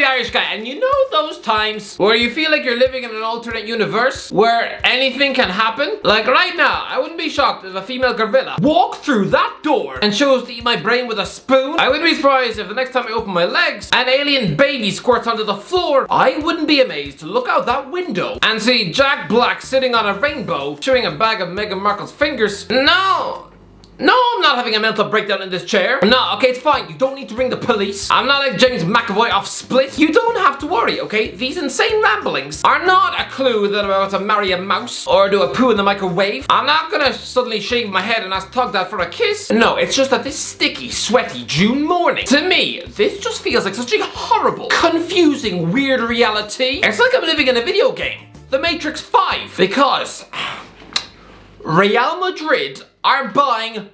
Irish guy, and you know those times where you feel like you're living in an alternate universe where anything can happen? Like right now, I wouldn't be shocked if a female gorilla walked through that door and chose to eat my brain with a spoon. I wouldn't be surprised if the next time I open my legs, an alien baby squirts onto the floor. I wouldn't be amazed to look out that window and see Jack Black sitting on a rainbow, chewing a bag of Meghan Markle's fingers. No, I'm not having a mental breakdown in this chair. No, okay, it's fine. You don't need to ring the police. I'm not like James McAvoy off Split. You don't have to worry, okay? These insane ramblings are not a clue that I'm about to marry a mouse or do a poo in the microwave. I'm not gonna suddenly shave my head and ask Tugdad for a kiss. No, it's just that this sticky, sweaty June morning, to me, this just feels like such a horrible, confusing, weird reality. It's like I'm living in a video game. The Matrix 5. Because Real Madrid are buying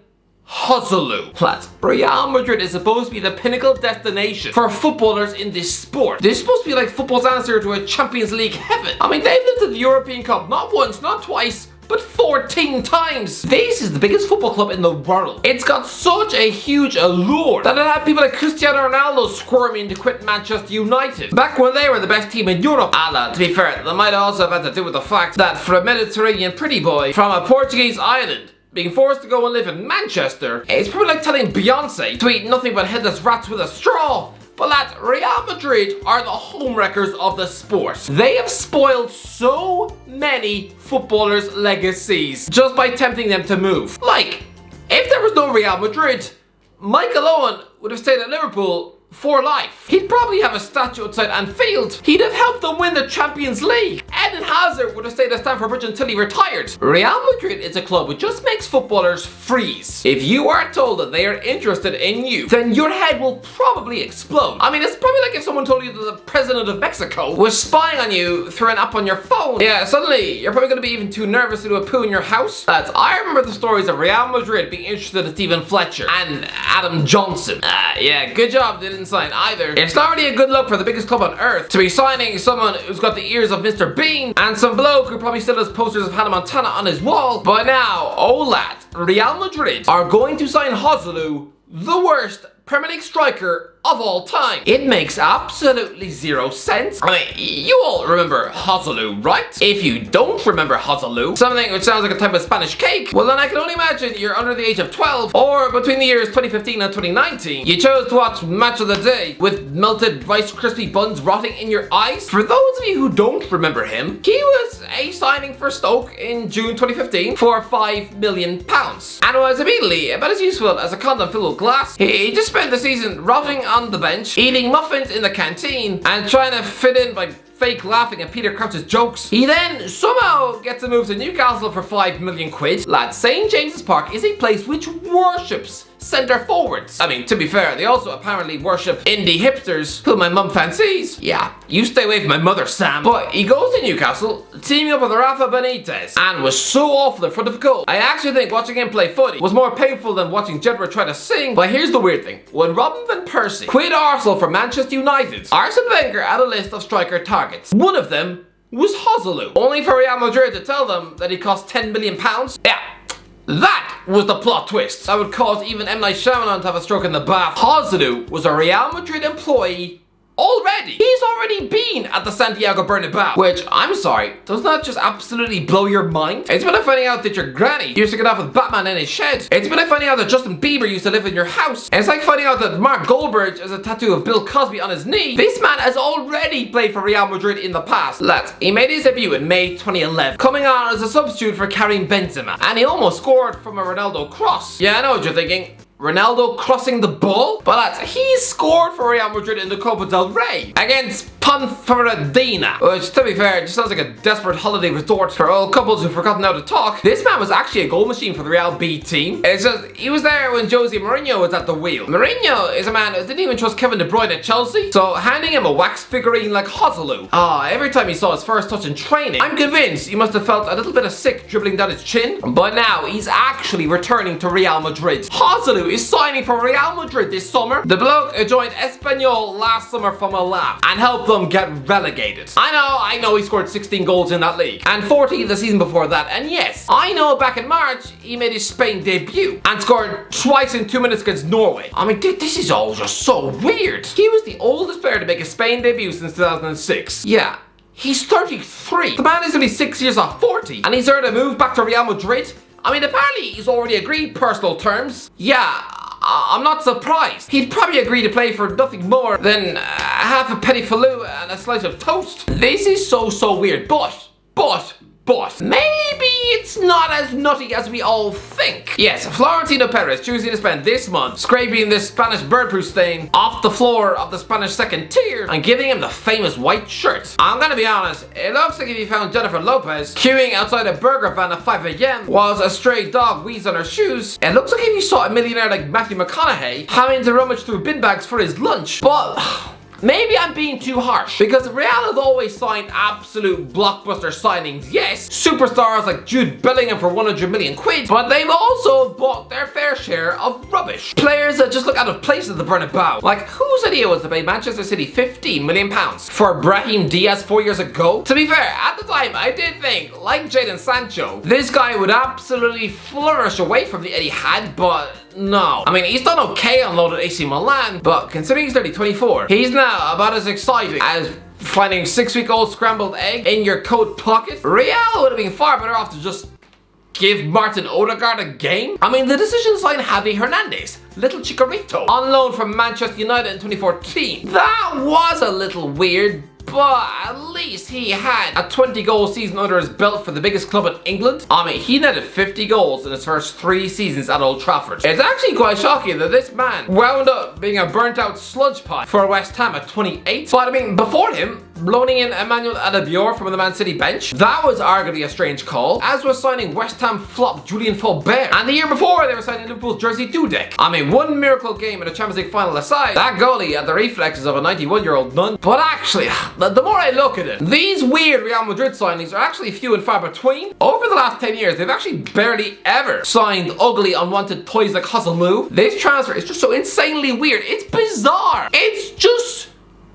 Joselu. Lads, Real Madrid is supposed to be the pinnacle destination for footballers in this sport. They're supposed to be like football's answer to a Champions League heaven. I mean, they've lifted the European Cup not once, not twice, but 14 times. This is the biggest football club in the world. It's got such a huge allure that it had people like Cristiano Ronaldo squirming to quit Manchester United back when they were the best team in Europe. To be fair, that might also have had to do with the fact that for a Mediterranean pretty boy from a Portuguese island being forced to go and live in Manchester, it's probably like telling Beyonce to eat nothing but headless rats with a straw. But lads, Real Madrid are the homewreckers of the sport. They have spoiled so many footballers' legacies just by tempting them to move. Like, if there was no Real Madrid, Michael Owen would have stayed at Liverpool for life. He'd probably have a statue outside Anfield. He'd have helped them win the Champions League. Eden Hazard would have stayed at Stamford Bridge until he retired. Real Madrid is a club which just makes footballers freeze. If you are told that they are interested in you, then your head will probably explode. I mean, it's probably like if someone told you that the president of Mexico was spying on you through an app on your phone. Yeah, suddenly you're probably going to be even too nervous to do a poo in your house. Lads, I remember the stories of Real Madrid being interested in Stephen Fletcher and Adam Johnson. Yeah, good job they didn't sign either. It's not really a good look for the biggest club on earth to be signing someone who's got the ears of Mr. Bean and some bloke who probably still has posters of Hannah Montana on his wall. But now, oh lad, Real Madrid are going to sign Joselu, the worst Premier League striker of all time. It makes absolutely zero sense. I mean, you all remember Joselu, right? If you don't remember Joselu, something which sounds like a type of Spanish cake, well then I can only imagine you're under the age of 12 or between the years 2015 and 2019. You chose to watch Match of the Day with melted Rice Krispie buns rotting in your eyes. For those of you who don't remember him, he was a signing for Stoke in June 2015 for £5 million and was immediately about as useful as a condom filled with glass. He just spent the season rotting on the bench, eating muffins in the canteen, and trying to fit in by fake laughing at Peter Crouch's jokes. He then somehow gets a move to Newcastle for £5 million. Lads, St. James's Park is a place which worships centre forwards. I mean, to be fair, they also apparently worship indie hipsters who my mum fancies. Yeah, you stay away from my mother, Sam. But he goes to Newcastle, teaming up with Rafa Benitez, and was so awful in front of goal. I actually think watching him play footy was more painful than watching Jedward try to sing. But here's the weird thing. When Robin van Persie quit Arsenal for Manchester United, Arsene Wenger had a list of striker targets. One of them was Joselu, only for Real Madrid to tell them that he cost £10 million. Yeah. That was the plot twist that would cause even M. Night Shyamalan to have a stroke in the bath. Joselu was a Real Madrid employee already. He's already been at the Santiago Bernabeu, which, I'm sorry, does that just absolutely blow your mind? It's been like finding out that your granny used to get off with Batman in his shed. It's been like finding out that Justin Bieber used to live in your house. And it's like finding out that Mark Goldberg has a tattoo of Bill Cosby on his knee. This man has already played for Real Madrid in the past. Lads, he made his debut in May 2011, coming on as a substitute for Karim Benzema, and he almost scored from a Ronaldo cross. Yeah, I know what you're thinking. Ronaldo crossing the ball? But lads, he scored for Real Madrid in the Copa del Rey against Ponferradina, which, to be fair, just sounds like a desperate holiday resort for old couples who've forgotten how to talk. This man was actually a goal machine for the Real B team. It's just, he was there when Jose Mourinho was at the wheel. Mourinho is a man who didn't even trust Kevin De Bruyne at Chelsea, so handing him a wax figurine like Joselu, every time he saw his first touch in training, I'm convinced he must have felt a little bit of sick dribbling down his chin. But now, he's actually returning to Real Madrid. Joselu Joselu is signing for Real Madrid this summer. The bloke joined Espanyol last summer from Milan and helped them get relegated. I know he scored 16 goals in that league and 14 the season before that, and yes, I know back in March he made his Spain debut and scored twice in 2 minutes against Norway. I mean, this is all just so weird. He was the oldest player to make a Spain debut since 2006. Yeah. He's 33. The man is only 6 years off 40, and he's earned a move back to Real Madrid. I mean, apparently he's already agreed personal terms. Yeah, I'm not surprised. He'd probably agree to play for nothing more than half a petit falou and a slice of toast. This is so weird, but maybe it's not as nutty as we all think. Yes, Florentino Perez choosing to spend this month scraping this Spanish bird-proof stain off the floor of the Spanish second tier and giving him the famous white shirt. I'm gonna be honest, it looks like if you found Jennifer Lopez queuing outside a burger van at 5 AM whilst a stray dog wheezed on her shoes, it looks like if you saw a millionaire like Matthew McConaughey having to rummage through bin bags for his lunch. But maybe I'm being too harsh, because Real have always signed absolute blockbuster signings. Yes, superstars like Jude Bellingham for 100 million quid, but they've also bought their fair share of rubbish. Players that just look out of place at the Bernabeu. Like, whose idea was to pay Manchester City £15 million for Brahim Diaz 4 years ago? To be fair, at the time I did think, like Jadon Sancho, this guy would absolutely flourish away from the Etihad, but no. I mean, he's done okay on loan at AC Milan, but considering he's only 24, he's now about as exciting as finding a 6-week-old scrambled egg in your coat pocket. Real would have been far better off to just give Martin Odegaard a game. I mean, the decision to sign Javi Hernandez, little Chicharito, on loan from Manchester United in 2014, that was a little weird, but at least he had a 20-goal season under his belt for the biggest club in England. I mean, he netted 50 goals in his first 3 seasons at Old Trafford. It's actually quite shocking that this man wound up being a burnt-out sludge pile for West Ham at 28. But I mean, before him, loaning in Emmanuel Adebayor from the Man City bench, that was arguably a strange call, as was signing West Ham flop Julian Faubert. And the year before, they were signing Liverpool's Jersey Dudek. I mean, one miracle game in a Champions League final aside, that goalie had the reflexes of a 91-year-old nun. But actually, the more I look at it, these weird Real Madrid signings are actually few and far between. Over the last 10 years, they've actually barely ever signed ugly, unwanted toys like Joselu. This transfer is just so insanely weird. It's bizarre. It's just...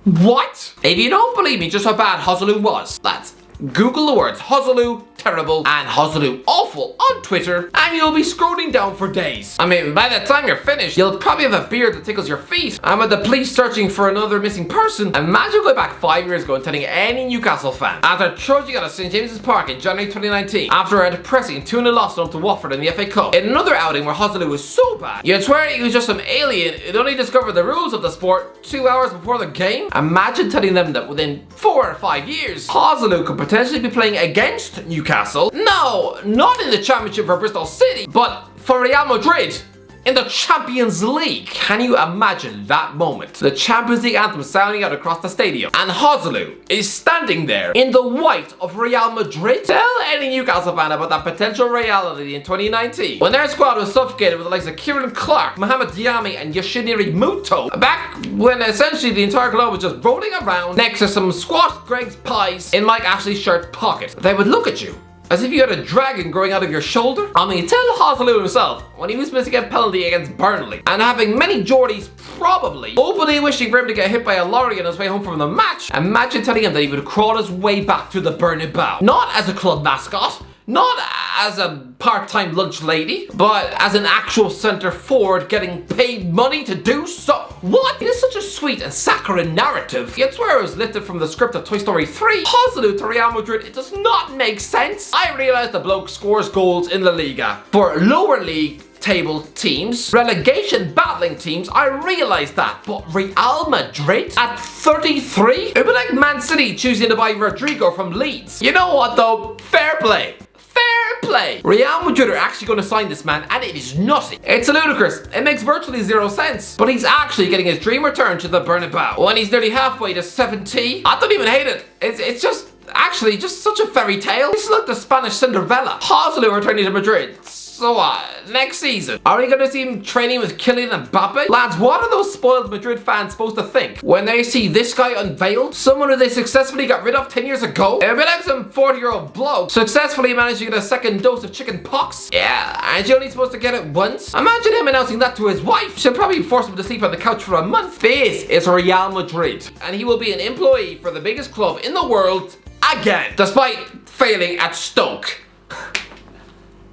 what? If you don't believe me just how bad Joselu was, lads, Google the words Joselu terrible and Joselu awful on Twitter and you'll be scrolling down for days. I mean, by the time you're finished, you'll probably have a beard that tickles your feet. And with the police searching for another missing person, imagine going back 5 years ago and telling any Newcastle fan, after trudging out of St James's Park in January 2019, after a depressing 2-0 loss to Watford in the FA Cup, in another outing where Joselu was so bad, you'd swear he was just some alien who'd only discovered the rules of the sport 2 hours before the game. Imagine telling them that within 4 or 5 years, Joselu could potentially be playing against Newcastle. No, not in the Championship for Bristol City, but for Real Madrid in the Champions League. Can you imagine that moment? The Champions League anthem sounding out across the stadium, and Joselu is standing there in the white of Real Madrid. Tell any Newcastle fan about that potential reality in 2019, when their squad was suffocated with the likes of Kieran Clark, Mohamed Diame, and Yoshiniri Muto. Back when essentially the entire club was just rolling around next to some squashed Greg's pies in Mike Ashley's shirt pocket. They would look at you as if you had a dragon growing out of your shoulder. I mean, tell Joselu himself, when he was missing a penalty against Burnley, and having many Geordies probably openly wishing for him to get hit by a lorry on his way home from the match, imagine telling him that he would crawl his way back to the Bernabeu. Not as a club mascot, not as a part-time lunch lady, but as an actual centre forward getting paid money to do so. What? It is such a sweet and saccharine narrative. You'd swear it was lifted from the script of Toy Story 3. Joselu to Real Madrid, it does not make sense. I realise the bloke scores goals in La Liga for lower league table teams, relegation battling teams, I realise that, but Real Madrid at 33? It would be like Man City choosing to buy Rodrigo from Leeds. You know what though? Fair play. Fair play! Real Madrid are actually going to sign this man, and it is nothing. It's ludicrous. It makes virtually zero sense. But he's actually getting his dream return to the Bernabeu when he's nearly halfway to 70. I don't even hate it. It's just actually just such a fairy tale. This is like the Spanish Cinderella. Joselu returning to Madrid. So what? Next season, are we going to see him training with Kylian Mbappe? Lads, what are those spoiled Madrid fans supposed to think when they see this guy unveiled? Someone who they successfully got rid of 10 years ago? It'll be like some 40-year-old bloke successfully managed to get a second dose of chicken pox. Yeah, and you're only supposed to get it once? Imagine him announcing that to his wife. She'll probably force him to sleep on the couch for a month. This is Real Madrid, and he will be an employee for the biggest club in the world again, despite failing at Stoke.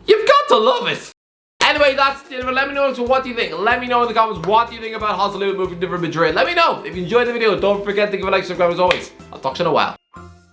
You've got to love it. Anyway, that's it. Let me know what do you think. Let me know in the comments what do you think about Joselu moving to Madrid. Let me know. If you enjoyed the video, don't forget to give a like, subscribe as always. I'll talk to you in a while.